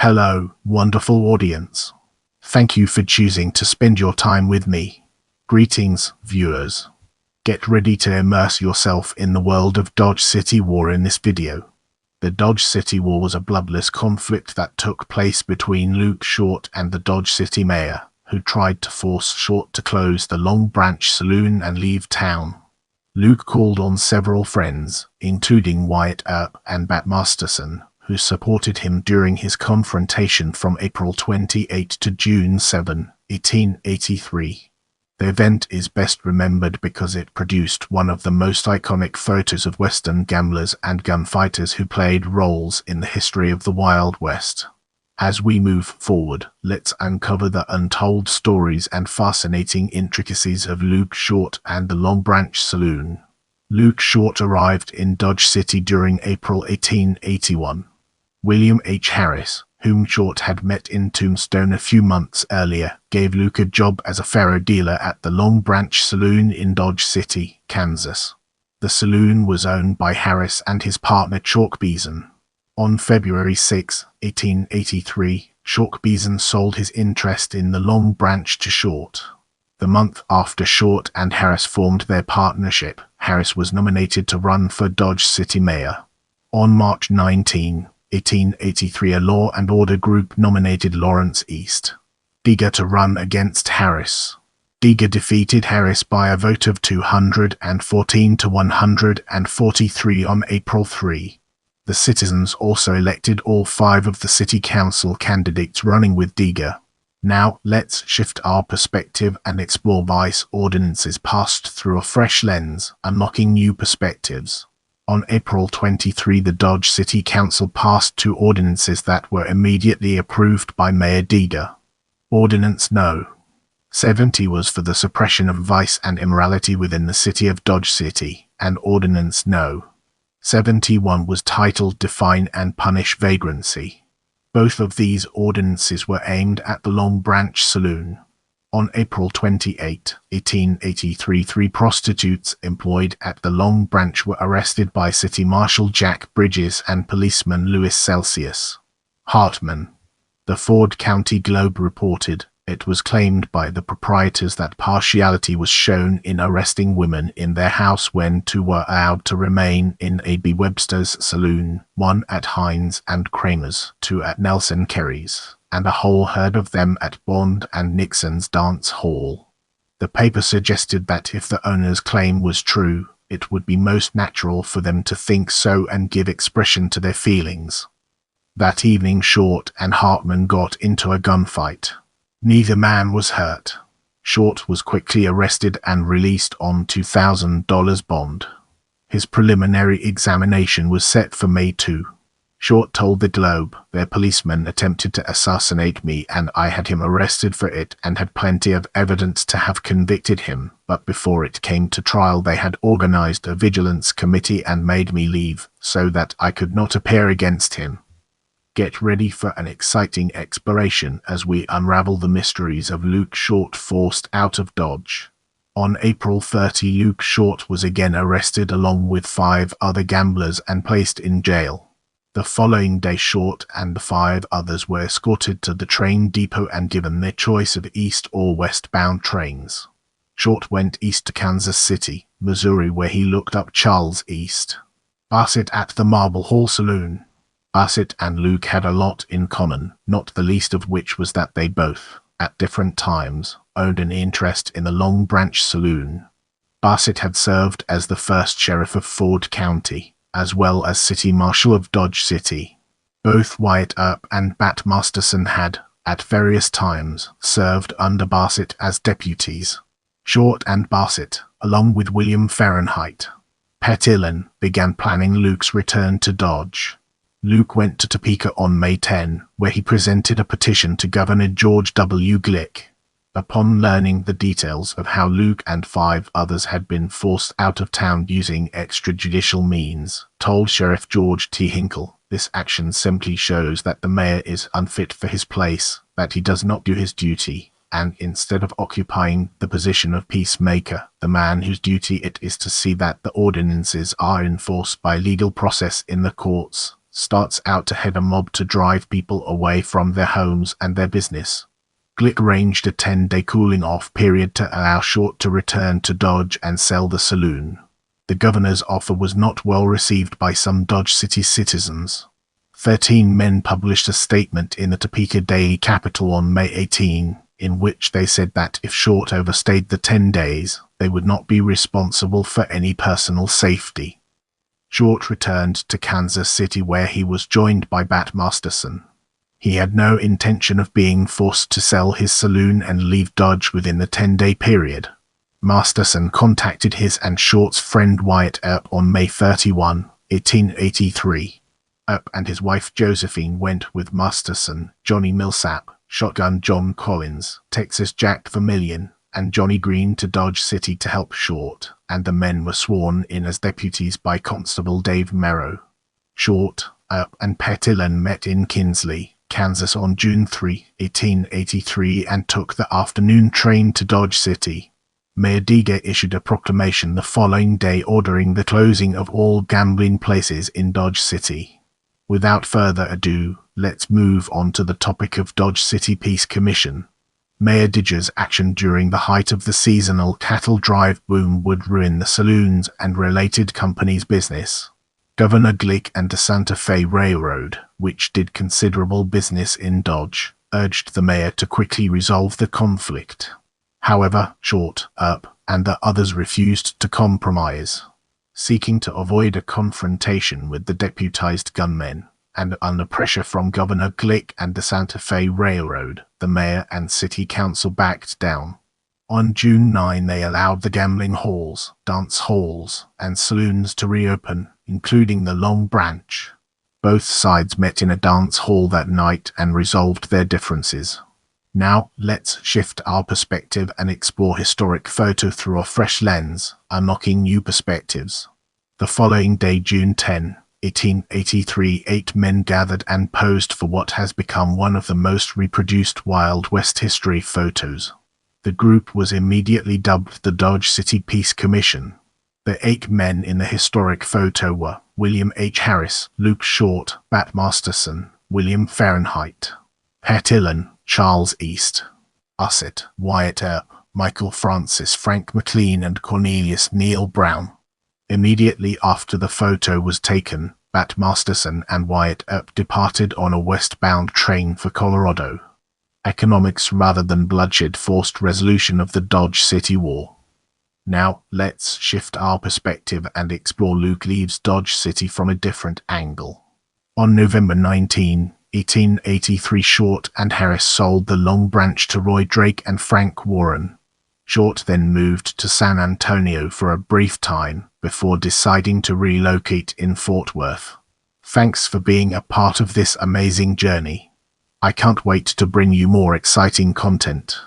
Hello, wonderful audience. Thank you for choosing to spend your time with me. Greetings, viewers. Get ready to immerse yourself in the world of Dodge City War in this video. The Dodge City War was a bloodless conflict that took place between Luke Short and the Dodge City mayor, who tried to force Short to close the Long Branch Saloon and leave town. Luke called on several friends, including Wyatt, Earp, and Masterson, who supported him during his confrontation from April 28 to June 7, 1883. The event is best remembered because it produced one of the most iconic photos of Western gamblers and gunfighters who played roles in the history of the Wild West. As we move forward, let's uncover the untold stories and fascinating intricacies of Luke Short and the Long Branch Saloon. Luke Short arrived in Dodge City during April 1881. William H. Harris, whom Short had met in Tombstone a few months earlier, gave Luke a job as a faro dealer at the Long Branch Saloon in Dodge City, Kansas. The saloon was owned by Harris and his partner Chalk Beeson. On February 6, 1883, Chalk Beeson sold his interest in the Long Branch to Short. The month after Short and Harris formed their partnership, Harris was nominated to run for Dodge City mayor. On March 19, 1883, a law and order group nominated Lawrence East Digger to run against Harris. Digger defeated Harris by a vote of 214 to 143 on April 3. The citizens also elected all 5 of the city council candidates running with Digger. Now, let's shift our perspective and explore vice ordinances passed through a fresh lens, unlocking new perspectives. On April 23, the Dodge City Council passed 2 ordinances that were immediately approved by Mayor Digger. Ordinance No. 70 was for the suppression of vice and immorality within the city of Dodge City, and Ordinance No. 71 was titled Define and Punish Vagrancy. Both of these ordinances were aimed at the Long Branch Saloon. On April 28, 1883, 3 prostitutes employed at the Long Branch were arrested by City Marshal Jack Bridges and policeman Louis Celsius Hartman. The Ford County Globe reported, it was claimed by the proprietors that partiality was shown in arresting women in their house when 2 were allowed to remain in A.B. Webster's saloon, 1 at Hines and Kramer's, 2 at Nelson Kerry's, and a whole herd of them at Bond and Nixon's dance hall. The paper suggested that if the owner's claim was true, it would be most natural for them to think so and give expression to their feelings. That evening, Short and Hartman got into a gunfight. Neither man was hurt. Short was quickly arrested and released on $2,000 bond. His preliminary examination was set for May 2. Short told the Globe, their policeman attempted to assassinate me and I had him arrested for it and had plenty of evidence to have convicted him, but before it came to trial they had organized a vigilance committee and made me leave, so that I could not appear against him. Get ready for an exciting exploration as we unravel the mysteries of Luke Short forced out of Dodge. On April 30, Luke Short was again arrested along with 5 other gamblers and placed in jail. The following day, Short and the 5 others were escorted to the train depot and given their choice of east or westbound trains. Short went east to Kansas City, Missouri, where he looked up Charles East Bassett at the Marble Hall Saloon. Bassett and Luke had a lot in common, not the least of which was that they both, at different times, owned an interest in the Long Branch Saloon. Bassett had served as the first sheriff of Ford County, as well as city marshal of Dodge City. Both Wyatt, Earp, and Masterson had, at various times, served under Bassett as deputies. Short and Bassett, along with William Fahrenheit Petillon, began planning Luke's return to Dodge. Luke went to Topeka on May 10, where he presented a petition to Governor George W. Glick. Upon learning the details of how Luke and 5 others had been forced out of town using extrajudicial means, told Sheriff George T. Hinkle, this action simply shows that the mayor is unfit for his place, that he does not do his duty, and instead of occupying the position of peacemaker, the man whose duty it is to see that the ordinances are enforced by legal process in the courts, starts out to head a mob to drive people away from their homes and their business. Glick arranged a 10-day cooling-off period to allow Short to return to Dodge and sell the saloon. The governor's offer was not well received by some Dodge City citizens. 13 men published a statement in the Topeka Daily Capital on May 18, in which they said that if Short overstayed the 10 days, they would not be responsible for any personal safety. Short returned to Kansas City, where he was joined by Bat Masterson. He had no intention of being forced to sell his saloon and leave Dodge within the 10-day period. Masterson contacted his and Short's friend Wyatt Earp on May 31, 1883. Earp and his wife Josephine went with Masterson, Johnny Millsap, Shotgun John Collins, Texas Jack Vermillion, and Johnny Green to Dodge City to help Short, and the men were sworn in as deputies by Constable Dave Merrow. Short, Earp, and Petillon met in Kinsley, Kansas on June 3, 1883, and took the afternoon train to Dodge City. Mayor Deeger issued a proclamation the following day ordering the closing of all gambling places in Dodge City. Without further ado, let's move on to the topic of Dodge City Peace Commission. Mayor Deeger's action during the height of the seasonal cattle drive boom would ruin the saloons and related companies' business. Governor Glick and the Santa Fe Railroad, which did considerable business in Dodge, urged the mayor to quickly resolve the conflict. However, Short, Earp, and the others refused to compromise. Seeking to avoid a confrontation with the deputized gunmen, and under pressure from Governor Glick and the Santa Fe Railroad, the mayor and city council backed down. On June 9, they allowed the gambling halls, dance halls, and saloons to reopen, including the Long Branch. Both sides met in a dance hall that night and resolved their differences. Now, let's shift our perspective and explore historic photo through a fresh lens, unlocking new perspectives. The following day, June 10, 1883, 8 men gathered and posed for what has become one of the most reproduced Wild West history photos. The group was immediately dubbed the Dodge City Peace Commission. The 8 men in the historic photo were William H. Harris, Luke Short, Bat Masterson, William Fahrenheit, Petillon, Charles East, Usset, Wyatt Earp, Michael Francis, Frank McLean, and Cornelius Neal Brown. Immediately after the photo was taken, Bat Masterson and Wyatt Earp departed on a westbound train for Colorado. Economics rather than bloodshed forced resolution of the Dodge City War. Now, let's shift our perspective and explore Luke leaves Dodge City from a different angle. On November 19, 1883, Short and Harris sold the Long Branch to Roy Drake and Frank Warren. Short then moved to San Antonio for a brief time before deciding to relocate in Fort Worth. Thanks for being a part of this amazing journey. I can't wait to bring you more exciting content.